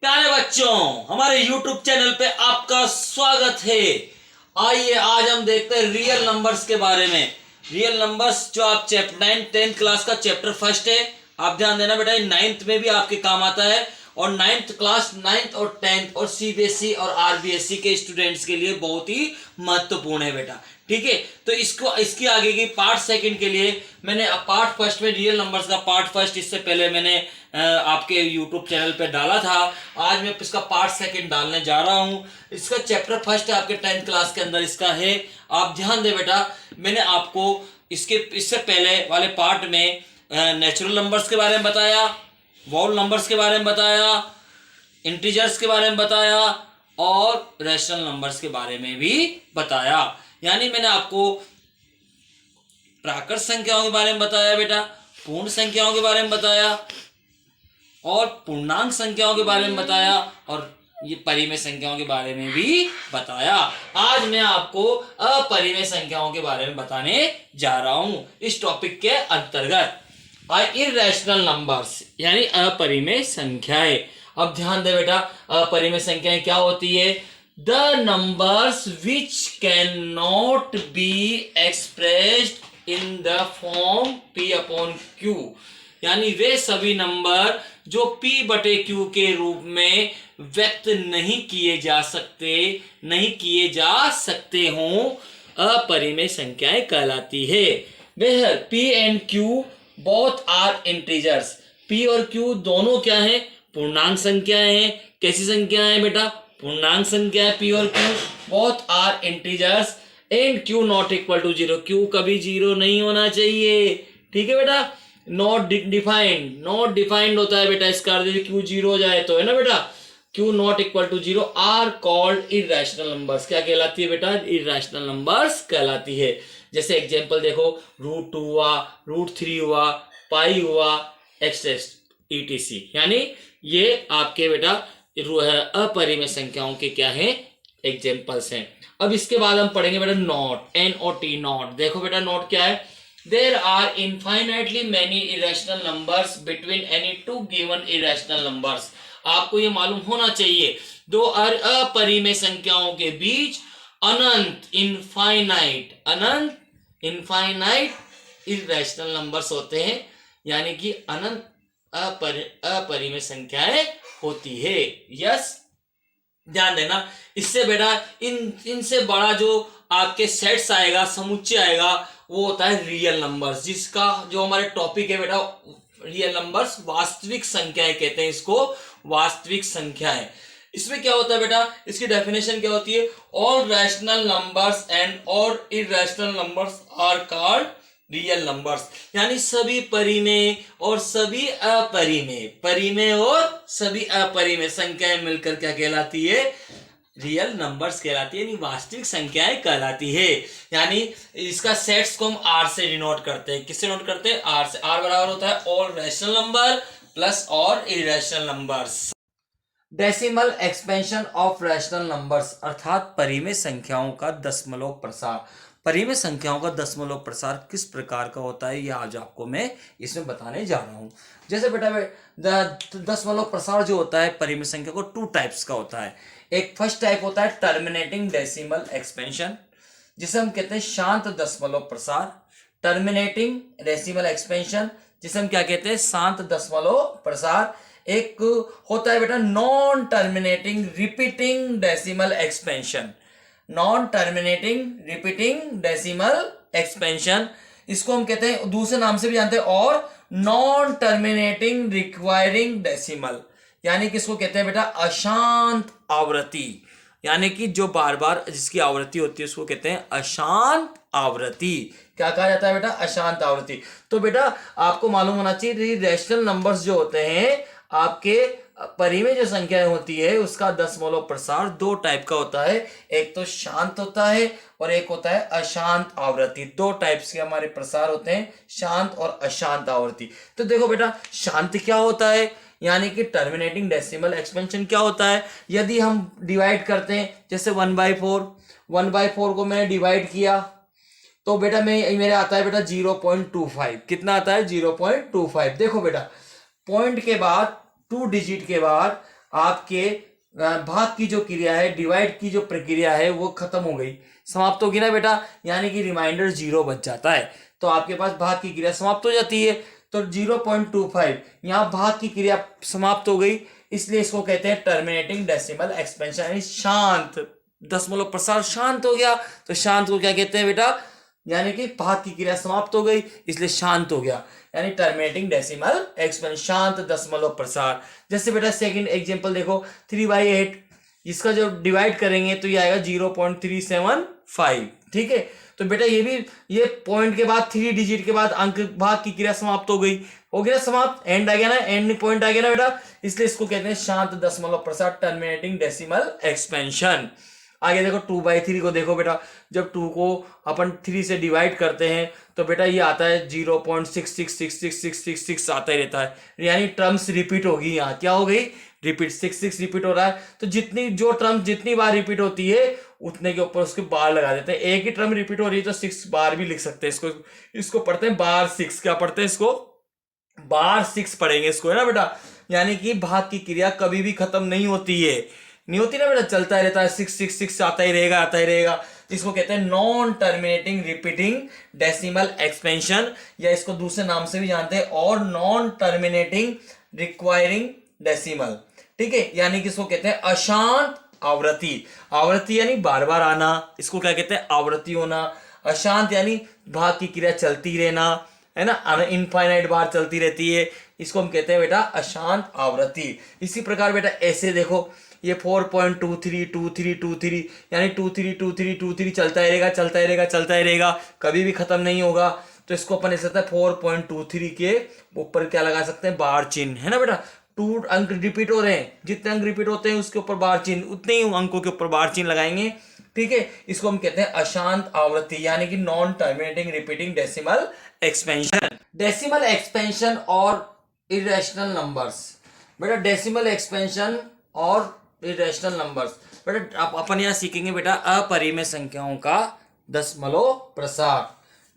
प्यारे बच्चों, हमारे YouTube चैनल पे आपका स्वागत है। आइए आज हम देखते हैं रियल नंबर्स के बारे में। रियल नंबर्स जो आप चैप्टर 9th क्लास का चैप्टर फर्स्ट है। आप ध्यान देना बेटा, नाइन्थ में भी आपके काम आता है और नाइन्थ क्लास, नाइन्थ और 10th और सीबीएसई और आरबीएसई के स्टूडेंट्स के लिए बहुत ही महत्वपूर्ण है बेटा। ठीक है, तो इसको इसकी आगे की पार्ट सेकंड के लिए मैंने पार्ट फर्स्ट में रियल नंबर्स का पार्ट फर्स्ट इससे पहले मैंने आपके यूट्यूब चैनल पे डाला था। आज मैं इसका पार्ट सेकंड डालने जा रहा हूँ। इसका चैप्टर फर्स्ट है, आपके 10th क्लास के अंदर इसका है। आप ध्यान दे बेटा, मैंने आपको इससे पहले वाले पार्ट में नेचुरल नंबर्स के बारे में बताया, वोल नंबर्स के बारे में बताया, इंटीजर्स के बारे में बताया और रैशनल नंबर्स के बारे में भी बताया। यानी मैंने आपको प्राकृत संख्याओं के बारे में बताया बेटा, पूर्ण संख्याओं के बारे में बताया और पूर्णांक संख्याओं के बारे में बताया और ये परिमेय संख्याओं के बारे में भी बताया। आज मैं आपको अपरिमेय संख्याओं के बारे में बताने जा रहा हूं इस टॉपिक के अंतर्गत। इर्रेशनल नंबर्स यानी अपरिमेय संख्याएं। अब ध्यान दे बेटा, अपरिमेय संख्याएं क्या होती है? The numbers which can not be expressed in the form p upon q, यानी वे सभी नंबर जो p बटे q के रूप में व्यक्त नहीं किए जा सकते हों, अपरिमेय संख्याएं कहलाती है। वह p and q both are integers. p और q दोनों क्या हैं? पूर्णांक संख्याएं हैं। कैसी संख्याएं हैं बेटा? पूर्णांक संख्या है p और q, both are integers and q not equal to 0। q कभी 0 नहीं होना चाहिए। ठीक है बेटा, नॉट डिफाइंड होता है बेटा। इसका अर्थ q 0 हो जाए तो, है ना बेटा, q not equal to 0 are called irrational numbers. क्या कहलाती है बेटा? इर्रेशनल नंबर्स कहलाती है। जैसे एग्जांपल देखो, √2 हुआ, √3 हुआ, पाई हुआ, etc। यानी ये आपके बेटा अपरिमेय संख्याओं के क्या है? एग्जांपल्स हैं। अब इसके बाद हम पढ़ेंगे बेटा नॉट, NOT नॉट। देखो बेटा नॉट क्या है? There are infinitely many irrational numbers between any two given irrational numbers। आपको ये मालूम होना चाहिए, दो अपरिमेय संख्याओं के बीच अनंत इनफाइनाइट इरेशनल नंबर्स होते हैं, यानी कि अनंत अपरिमेय संख्याएं होती है। यस, ध्यान देना। इससे बेटा इनसे बड़ा जो आपके सेट्स आएगा, समुच्चय आएगा, वो होता है रियल नंबर्स, जिसका जो हमारे टॉपिक है बेटा रियल नंबर्स, वास्तविक संख्याएं कहते हैं इसको, वास्तविक संख्याएं। इसमें क्या होता है बेटा? इसकी डेफिनेशन क्या होती है? All rational numbers and all irrational numbers are called real numbers. यानी सभी परिमेय और सभी अपरिमेय संख्याएं मिलकर क्या कहलाती है? रियल नंबर्स कहलाती है, यानी वास्तविक संख्याएं कहलाती है। यानी इसका सेट्स को हम आर से डिनोट करते हैं। किससे नोट करते हैं? आर से। आर बराबर होता है all rational number plus all irrational numbers. Decimal expansion of rational numbers, अर्थात परिमेय संख्याओं का दशमलव प्रसार। परिमेय संख्याओं का दशमलव प्रसार किस प्रकार का होता है, यह आज आपको मैं इसमें बताने जा रहा हूं। जैसे बेटा दशमलव प्रसार जो होता है परिमेय संख्या को 2 टाइप्स का होता है। एक फर्स्ट टाइप होता है टर्मिनेटिंग डेसिमल एक्सपेंशन, जिसे हम कहते हैं शांत दशमलव प्रसार। टर्मिनेटिंग डेसिमल एक्सपेंशन जिसे हम क्या कहते हैं? शांत दशमलव प्रसार। एक होता है बेटा non terminating repeating decimal expansion. Non terminating repeating decimal expansion, इसको हम कहते हैं, दूसरे नाम से भी जानते हैं, और नॉन टर्मिनेटिंग रिक्वायरिंग डेसिमल, यानी किसको कहते हैं बेटा? अशांत आवृत्ति। यानी कि जो बार बार जिसकी आवृत्ति होती है उसको कहते हैं अशांत आवृत्ति। क्या कहा जाता है बेटा? अशांत आवृत्ति। तो बेटा आपको मालूम होना चाहिए रैशनल नंबर्स जो होते हैं, आपके परिमेय जो संख्याएं होती है, उसका दशमलव प्रसार 2 टाइप का होता है। एक तो शांत होता है और एक होता है अशांत आवृत्ति। 2 टाइप्स के हमारे प्रसार होते हैं, शांत और अशांत आवृत्ति। तो देखो बेटा, शांत क्या होता है, यानी कि टर्मिनेटिंग डेसिमल एक्सपेंशन क्या होता है? यदि हम डिवाइड करते हैं, जैसे 1/4 को मैंने डिवाइड किया तो बेटा मेरे आता है बेटा 0.25। कितना आता है? 0.25। देखो बेटा, पॉइंट के बाद 2 डिजिट के बाद आपके भाग की जो क्रिया है, डिवाइड की जो प्रक्रिया है वो खत्म हो गई, समाप्त होगी ना बेटा, यानी कि रिमाइंडर 0 बच जाता है। तो आपके पास भाग की क्रिया समाप्त हो जाती है। तो 0.25 यहाँ भाग की क्रिया समाप्त हो गई, इसलिए इसको कहते हैं टर्मिनेटिंग डेसिमल एक्सपेंशन, यानी शांत दशमलव प्रसार शांत हो गया। तो शांत को क्या कहते हैं बेटा, यानी कि भाग की क्रिया समाप्त हो गई इसलिए शांत हो गया, यानी टर्मिनेटिंग डेसिमल एक्सपेंशन, शांत दशमलव प्रसार। जैसे बेटा सेकंड एग्जांपल देखो, 3/8, इसका जब डिवाइड करेंगे तो ये आएगा 0.375, ठीक है। तो बेटा ये पॉइंट के बाद 3 डिजिट के बाद अंक भाग की क्रिया समाप्त हो गई, हो गया समाप्त, एंड आ गया ना, एंड पॉइंट आ गया ना बेटा, इसलिए इसको कहते हैं शांत दशमलव प्रसार, टर्मिनेटिंग डेसिमल एक्सपेंशन। आगे देखो 2/3 को देखो बेटा, जब 2 को अपन 3 से डिवाइड करते हैं तो बेटा ये आता है 0.666666 आता ही रहता है, यानी टर्म्स रिपीट होगी, यहाँ क्या हो गई, रिपीट, 66 रिपीट हो रहा है। तो जो टर्म जितनी बार रिपीट होती है उतने के ऊपर उसके बार लगा देते हैं। एक ही टर्म रिपीट हो रही है तो 6 बार भी लिख सकते हैं, इसको पढ़ते हैं बार 6, क्या पढ़ते हैं इसको, बार 6 पढ़ेंगे इसको, है ना बेटा। यानी कि भाग की क्रिया कभी भी खत्म नहीं होती है, नहीं होती ना बेटा, चलता रहता है, 666 आता ही रहेगा, आता ही रहेगा। इसको कहते हैं non terminating repeating decimal expansion, या इसको दूसरे नाम से भी जानते हैं और नॉन टर्मिनेटिंग रिक्वायरिंग डेसिमल, ठीक है। यानी कि इसको कहते हैं अशांत आवृत्ति, आवृत्ति यानी बार बार आना, इसको क्या कहते हैं, आवृत्ति होना। अशांत यानी भाग की क्रिया चलती रहना, है ना, इनफाइनाइट बार चलती रहती है, इसको हम कहते हैं बेटा अशांत आवृत्ति। इसी प्रकार बेटा ऐसे देखो, ये 4.232323 यानी 232323 चलता ही रहेगा, चलता ही रहेगा, चलता ही रहेगा, कभी भी खत्म नहीं होगा। तो इसको अपन ऐसे 4.23 के ऊपर क्या लगा सकते हैं, बार चिन्ह, है ना बेटा। 2 अंक रिपीट हो रहे हैं, जितने अंक रिपीट होते हैं उसके ऊपर बार चिन्ह, उतने ही अंकों के ऊपर बार चिन्ह लगाएंगे, ठीक है। इसको हम कहते हैं अशांत आवृत्ति, यानी कि non terminating repeating decimal expansion. Decimal expansion और इरेशनल नंबर्स, बेटा डेसिमल एक्सपेंशन और इरेशनल नंबर्स, बेटा अपन यहां सीखेंगे बेटा अपरिमेय संख्याओं का दशमलव प्रसार,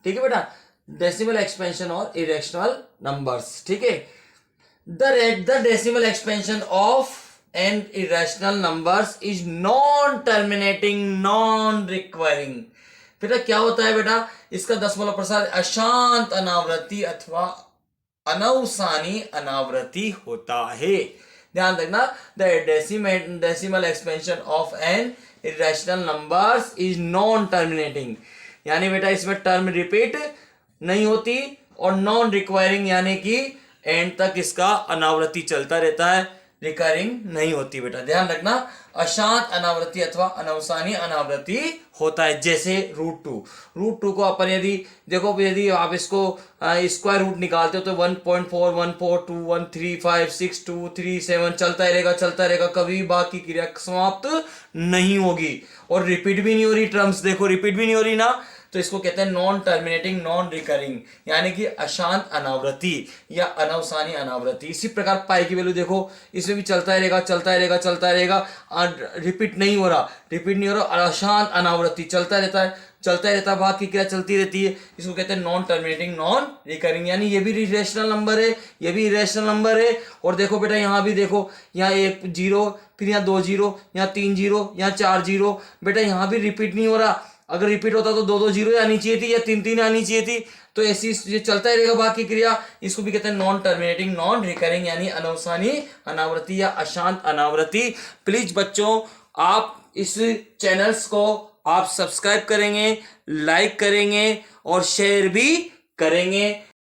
ठीक है बेटा, डेसिमल एक्सपेंशन और इरेशनल नंबर्स, ठीक है। The decimal expansion of and irrational numbers is non terminating non requiring. बेटा क्या होता है बेटा, इसका दशमलव प्रसार अशांत अनावृत्ति अथवा अनवसानी अनावृत्ति होता है। ध्यान रखना, the decimal expansion of an irrational numbers is non terminating, यानी बेटा इसमें टर्म रिपीट नहीं होती, और नॉन रिक्वायरिंग यानी कि एंड तक इसका अनावृत्ति चलता रहता है, रिकरिंग नहीं होती बेटा, ध्यान रखना। अशांत अनावृत्ति अथवा अनवसानी अनावृत्ति होता है, जैसे √2 को अपन यदि देखो, यदि आप इसको स्क्वायर रूट निकालते हो तो 1.4142135623 चलता रहेगा, चलता रहेगा, कभी बाकी क्रिया समाप्त नहीं होगी, और रिपीट भी नहीं हो रही, टर्म्स देखो रिपीट भी नहीं हो रही ना, तो इसको कहते हैं नॉन टर्मिनेटिंग नॉन रिकरिंग, यानी कि अशांत अनावृत्ति या अनवसानी अनावृत्ति। इसी प्रकार पाई की वैल्यू देखो, इसमें भी चलता रहेगा, चलता रहेगा, चलता रहेगा, रिपीट नहीं हो रहा, रिपीट नहीं हो रहा, अशांत अनावृत्ति चलता रहता है, चलता रहता है, भाग की क्रिया चलती रहती है, इसको कहते हैं नॉन टर्मिनेटिंग नॉन रिकरिंग, यानी ये भी इरेशनल नंबर है, ये भी इरेशनल नंबर है। और देखो बेटा यहाँ भी देखो, यहाँ 1 0, फिर यहाँ 2 0, यहाँ 3 0, यहाँ 4 0, बेटा यहाँ भी रिपीट नहीं हो रहा, अगर रिपीट होता तो 2 2 0 आनी चाहिए थी या 3 3 आनी चाहिए थी, तो ऐसी ये चलता ही रहेगा बाकी क्रिया, इसको भी कहते हैं नॉन टर्मिनेटिंग नॉन रिकरिंग, यानी अनवसानी अनावृत्ति या अशांत अनावृत्ति। प्लीज बच्चों आप इस चैनल्स को आप सब्सक्राइब करेंगे, लाइक करेंगे और शेयर भी करेंगे।